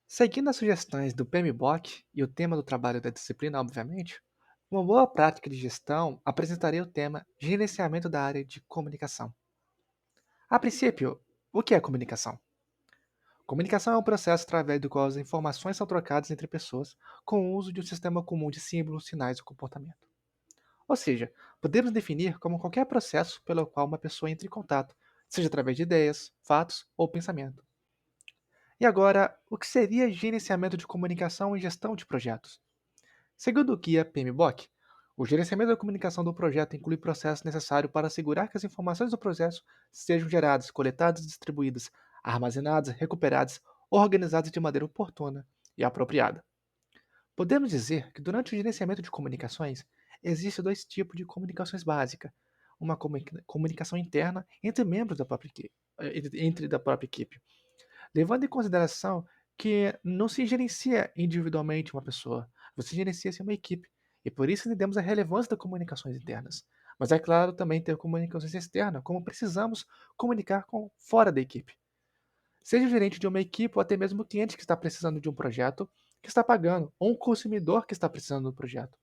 Seguindo as sugestões do PMBOK e o tema do trabalho da disciplina, obviamente, uma boa prática de gestão apresentaria o tema Gerenciamento da área de comunicação. A princípio, o que é comunicação? Comunicação é um processo através do qual as informações são trocadas entre pessoas com o uso de um sistema comum de símbolos, sinais e comportamento. Ou seja, podemos definir como qualquer processo pelo qual uma pessoa entra em contato, seja através de ideias, fatos ou pensamento. E agora, o que seria gerenciamento de comunicação e gestão de projetos? Segundo o guia PMBOK, o gerenciamento da comunicação do projeto inclui o processo necessário para assegurar que as informações do processo sejam geradas, coletadas, distribuídas, armazenadas, recuperadas, organizadas de maneira oportuna e apropriada. Podemos dizer que durante o gerenciamento de comunicações, existem dois tipos de comunicações básicas. Uma comunicação interna entre membros da própria equipe, entre da própria equipe, levando em consideração que não se gerencia individualmente uma pessoa, você gerencia-se uma equipe, e por isso entendemos a relevância das comunicações internas. Mas é claro também ter comunicações externas, como precisamos comunicar com fora da equipe. Seja o gerente de uma equipe ou até mesmo o cliente que está precisando de um projeto que está pagando, ou um consumidor que está precisando do projeto.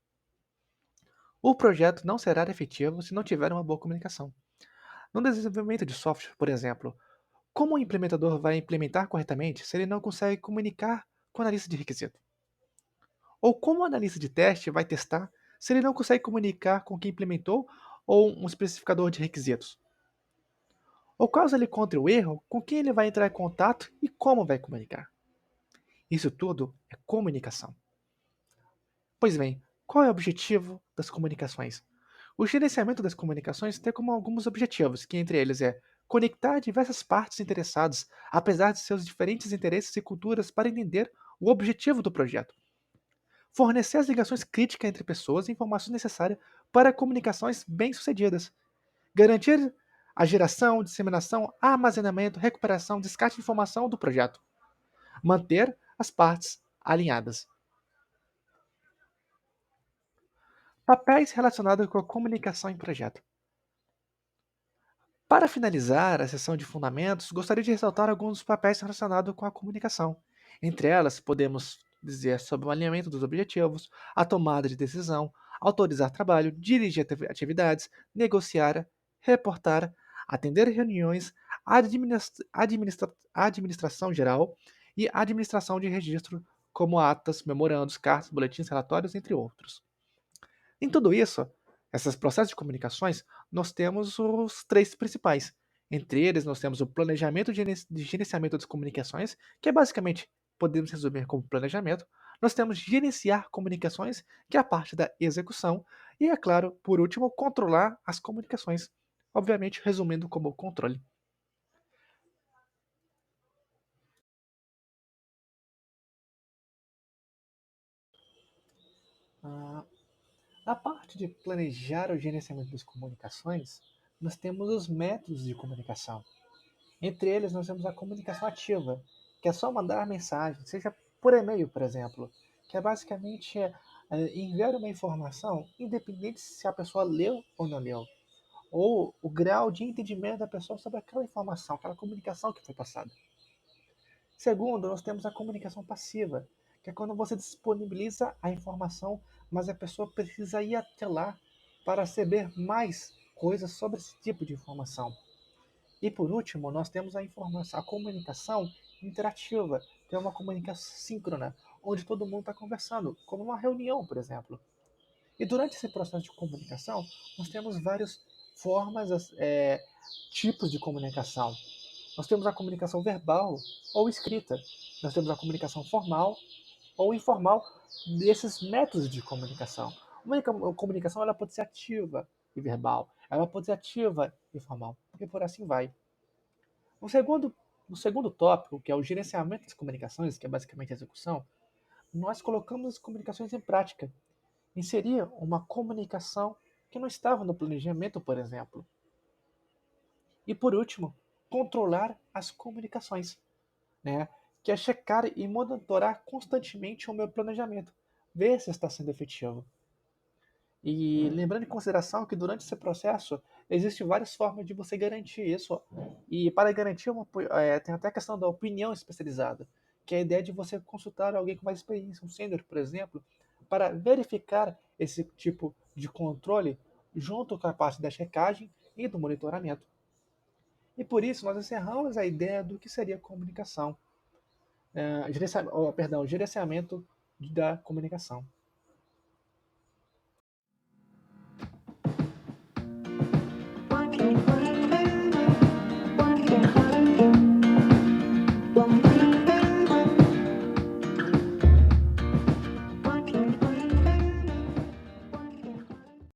O projeto não será efetivo se não tiver uma boa comunicação. No desenvolvimento de software, por exemplo, como o implementador vai implementar corretamente se ele não consegue comunicar com o analista de requisito? Ou como o analista de teste vai testar se ele não consegue comunicar com quem implementou ou um especificador de requisitos? Ou caso ele encontre o erro, com quem ele vai entrar em contato e como vai comunicar? Isso tudo é comunicação. Pois bem, qual é o objetivo das comunicações? O gerenciamento das comunicações tem como alguns objetivos, que entre eles é conectar diversas partes interessadas, apesar de seus diferentes interesses e culturas, para entender o objetivo do projeto. Fornecer as ligações críticas entre pessoas e informações necessárias para comunicações bem-sucedidas. Garantir a geração, disseminação, armazenamento, recuperação, descarte de informação do projeto. Manter as partes alinhadas. Papéis relacionados com a comunicação em projeto. Para finalizar a sessão de fundamentos, gostaria de ressaltar alguns dos papéis relacionados com a comunicação. Entre elas, podemos dizer sobre o alinhamento dos objetivos, a tomada de decisão, autorizar trabalho, dirigir atividades, negociar, reportar, atender reuniões, administração geral e administração de registro, como atas, memorandos, cartas, boletins, relatórios, entre outros. Em tudo isso, esses processos de comunicações, nós temos os três principais. Entre eles, nós temos o planejamento de gerenciamento das comunicações, que é basicamente, podemos resumir como planejamento. Nós temos gerenciar comunicações, que é a parte da execução. E, é claro, por último, controlar as comunicações. Obviamente, resumindo como controle. Ah, Na parte de planejar o gerenciamento das comunicações, nós temos os métodos de comunicação. Entre eles, nós temos a comunicação ativa, que é só mandar mensagem, seja por e-mail, por exemplo, que é basicamente enviar uma informação, independente se a pessoa leu ou não leu, ou o grau de entendimento da pessoa sobre aquela informação, aquela comunicação que foi passada. Segundo, nós temos a comunicação passiva, que é quando você disponibiliza a informação, mas a pessoa precisa ir até lá para saber mais coisas sobre esse tipo de informação. E por último, nós temos a informação, a comunicação interativa, que é uma comunicação síncrona, onde todo mundo está conversando, como uma reunião, por exemplo. E durante esse processo de comunicação, nós temos várias formas, tipos de comunicação. Nós temos a comunicação verbal ou escrita. Nós temos a comunicação formal ou informal desses métodos de comunicação. Uma comunicação ela pode ser ativa e verbal, ela pode ser ativa e formal, e por assim vai. O segundo, no segundo tópico, que é o gerenciamento das comunicações, que é basicamente a execução, nós colocamos as comunicações em prática. Inserir uma comunicação que não estava no planejamento, por exemplo. E por último, controlar as comunicações, né? Que é checar e monitorar constantemente o meu planejamento, ver se está sendo efetivo. E lembrando em consideração que durante esse processo existem várias formas de você garantir isso. E para garantir tem até a questão da opinião especializada, que é a ideia de você consultar alguém com mais experiência, um sênior, por exemplo, para verificar esse tipo de controle junto com a parte da checagem e do monitoramento. E por isso nós encerramos a ideia do que seria comunicação, gerenciamento da comunicação.